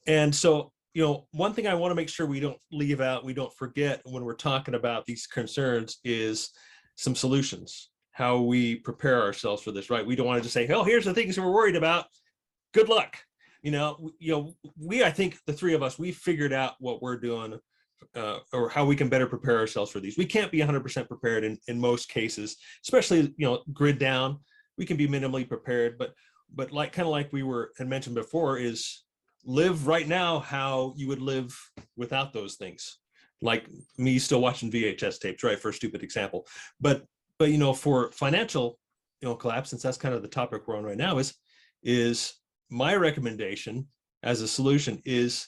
And so, one thing I want to make sure we don't leave out, we don't forget when we're talking about these concerns is some solutions, how we prepare ourselves for this, right? We don't want to just say, oh, here's the things we're worried about. Good luck. I think the three of us, we figured out what we're doing or how we can better prepare ourselves for these. We can't be 100% prepared in most cases, especially, grid down. We can be minimally prepared, but like we had mentioned before, is live right now how you would live without those things. Like me still watching VHS tapes, right? For a stupid example. But for financial, collapse, since that's kind of the topic we're on right now, is my recommendation as a solution is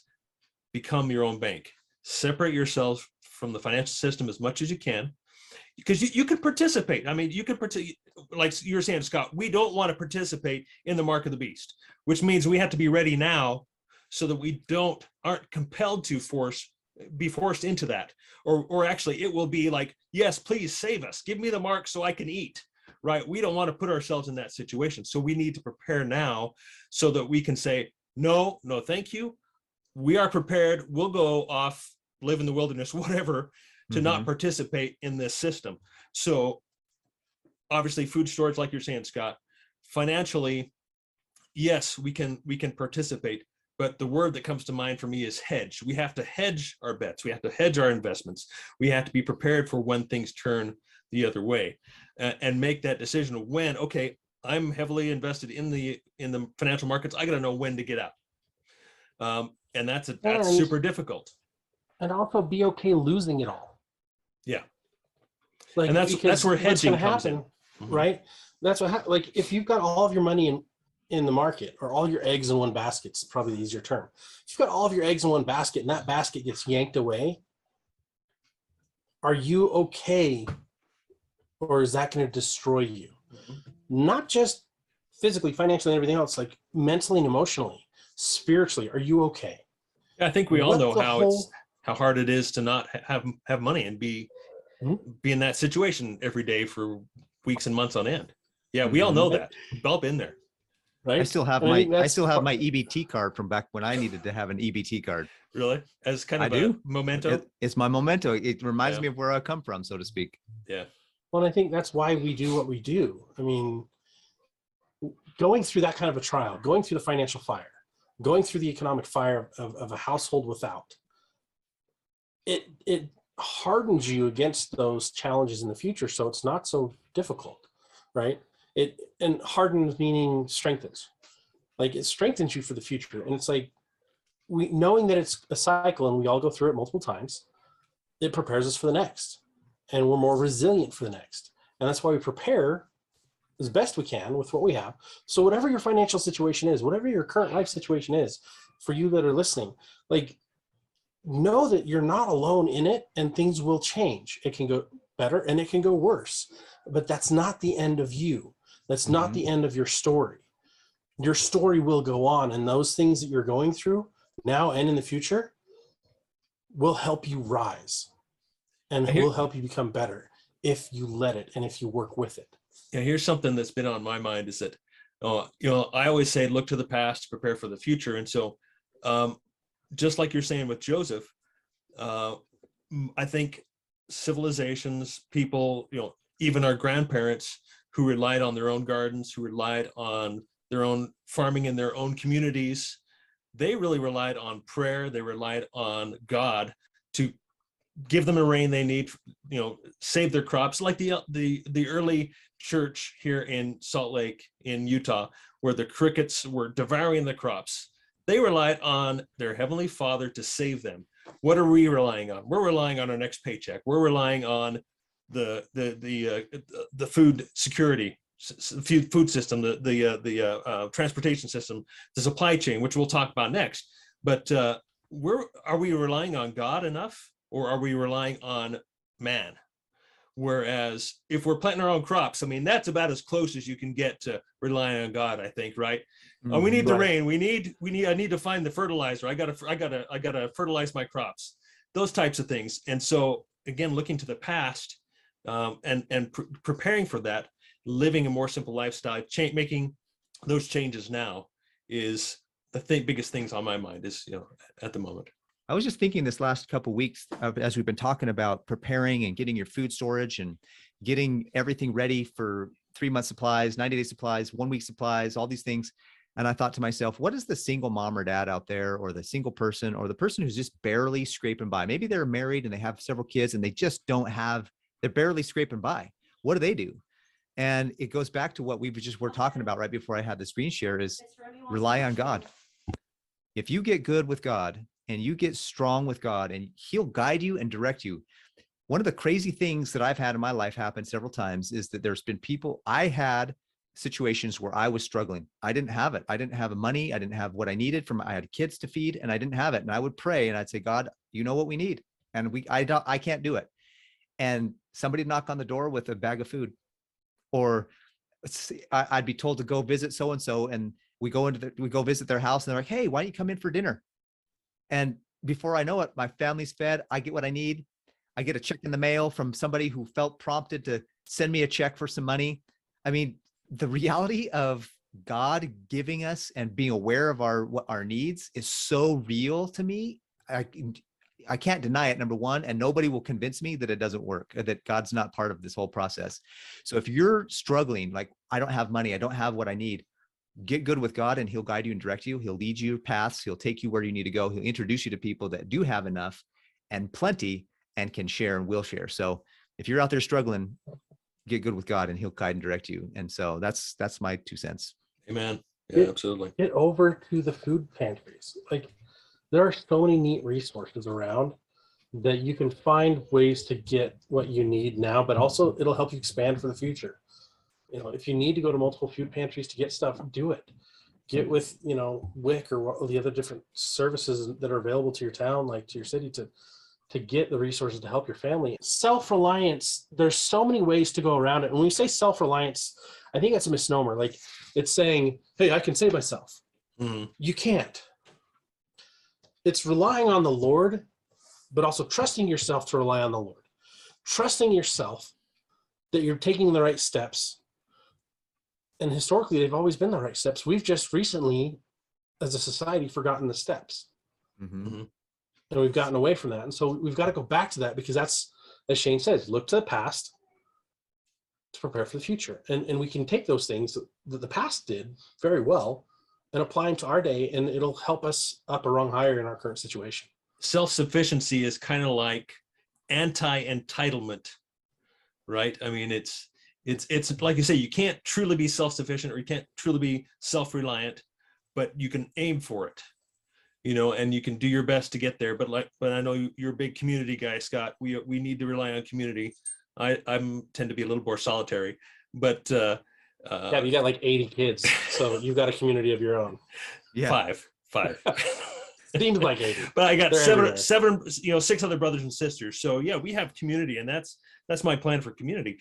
become your own bank. Separate yourself from the financial system as much as you can, because you can participate. I mean, you can participate, like you were saying, Scott, we don't want to participate in the mark of the beast, which means we have to be ready now so that we aren't compelled to be forced into that. Or actually it will be like, yes, please save us. Give me the mark so I can eat, right? We don't want to put ourselves in that situation. So we need to prepare now so that we can say, no, thank you. We are prepared. We'll go off, live in the wilderness, whatever, to not participate in this system. So obviously food storage, like you're saying, Scott, financially, yes, we can participate. But the word that comes to mind for me is hedge. We have to hedge our bets. We have to hedge our investments. We have to be prepared for when things turn the other way, and make that decision of when, okay, I'm heavily invested in the financial markets. I got to know when to get out. And that's super difficult. And also be okay losing it all. Yeah. Like, and that's where hedging comes in. Right? That's what like if you've got all of your money in the market, or all your eggs in one basket, it's probably the easier term. If you've got all of your eggs in one basket and that basket gets yanked away, are you okay? Or is that going to destroy you? Not just physically, financially, and everything else, like mentally and emotionally, spiritually, are you okay? I think we all know how hard it is to not have money and be in that situation every day for weeks and months on end. Yeah, we all know that. We've all been there. Right? I still have my EBT card from back when I needed to have an EBT card. Really? As kind of a memento? It's my memento. It reminds me of where I come from, so to speak. Yeah. Well, I think that's why we do what we do. I mean, going through that kind of a trial, going through the financial fire, going through the economic fire of a household without, it hardens you against those challenges in the future, so it's not so difficult, right? And hardens meaning strengthens. Like, it strengthens you for the future. And it's like, knowing that it's a cycle and we all go through it multiple times, it prepares us for the next. And we're more resilient for the next. And that's why we prepare as best we can with what we have. So whatever your financial situation is, whatever your current life situation is, for you that are listening, like, know that you're not alone in it, and things will change. It can go better and it can go worse, but that's not the end of you. That's not the end of your story. Your story will go on, and those things that you're going through now and in the future will help you rise, and will help you become better if you let it and if you work with it. Yeah, here's something that's been on my mind is that, I always say, look to the past, prepare for the future. And so just like you're saying with Joseph, I think civilizations, people, even our grandparents who relied on their own gardens, who relied on their own farming in their own communities, they really relied on prayer. They relied on God to give them the rain they need, save their crops. Like the early church here in Salt Lake in Utah, where the crickets were devouring the crops. They relied on their Heavenly Father to save them. What are we relying on? We're relying on our next paycheck. We're relying on the food security, food system, the transportation system, the supply chain, which we'll talk about next. But are we relying on God enough, or are we relying on man? Whereas if we're planting our own crops, I mean, that's about as close as you can get to relying on God, I think, right? We need the rain. I need to find the fertilizer. I gotta fertilize my crops. Those types of things. And so again, looking to the past, and preparing for that, living a more simple lifestyle, making those changes now biggest things on my mind is, at the moment. I was just thinking this last couple of weeks as we've been talking about preparing and getting your food storage and getting everything ready for 3-month supplies, 90-day supplies, 1-week supplies, all these things. And I thought to myself, what is the single mom or dad out there, or the single person, or the person who's just barely scraping by? Maybe they're married and they have several kids and they just they're barely scraping by. What do they do? And it goes back to what were talking about right before I had the screen share, is rely on God. If you get good with God and you get strong with God, and he'll guide you and direct you. One of the crazy things that I've had in my life happen several times is that there's been I had situations where I was struggling. I didn't have it. I didn't have money. I didn't have what I needed I had kids to feed, and I didn't have it. And I would pray and I'd say, God, you know what we need. And I can't do it. And somebody would knock on the door with a bag of food, or I'd be told to go visit so-and-so, and we go visit their house, and they're like, hey, why don't you come in for dinner? And before I know it, my family's fed. I get what I need. I get a check in the mail from somebody who felt prompted to send me a check for some money. I mean, the reality of God giving us and being aware of our needs is so real to me. I can't deny it, number one, and nobody will convince me that it doesn't work, or that God's not part of this whole process. So if you're struggling, like, I don't have money, I don't have what I need, get good with God and he'll guide you and direct you. He'll lead you paths. He'll take you where you need to go. He'll introduce you to people that do have enough and plenty and can share and will share. So if you're out there struggling, get good with God and he'll guide and direct you. And so that's my 2 cents. Amen. Yeah, absolutely. Get over to the food pantries. Like, there are so many neat resources around that you can find ways to get what you need now, but also it'll help you expand for the future. If you need to go to multiple food pantries to get stuff, do it. Get with, WIC or the other different services that are available to your town, like to your city, to get the resources to help your family. Self-reliance, there's so many ways to go around it. And when we say self-reliance, I think that's a misnomer. Like, it's saying, hey, I can save myself. Mm-hmm. You can't. It's relying on the Lord, but also trusting yourself to rely on the Lord. Trusting yourself that you're taking the right steps. And historically, they've always been the right steps. We've just recently, as a society, forgotten the steps. Mm-hmm. And we've gotten away from that. And so we've got to go back to that, because that's, as Shane says, look to the past to prepare for the future. And we can take those things that the past did very well and apply them to our day, and it'll help us up a rung higher in our current situation. Self-sufficiency is kind of like anti-entitlement, right? I mean, it's like you say, you can't truly be self-sufficient, or you can't truly be self-reliant, but you can aim for it, and you can do your best to get there. But I know you're a big community guy, Scott. We need to rely on community. I tend to be a little more solitary, but yeah, you got like 80 kids, so you've got a community of your own. Yeah, five. Seems like 80. But I got They're seven, 6 other brothers and sisters. So yeah, we have community, and that's my plan for community.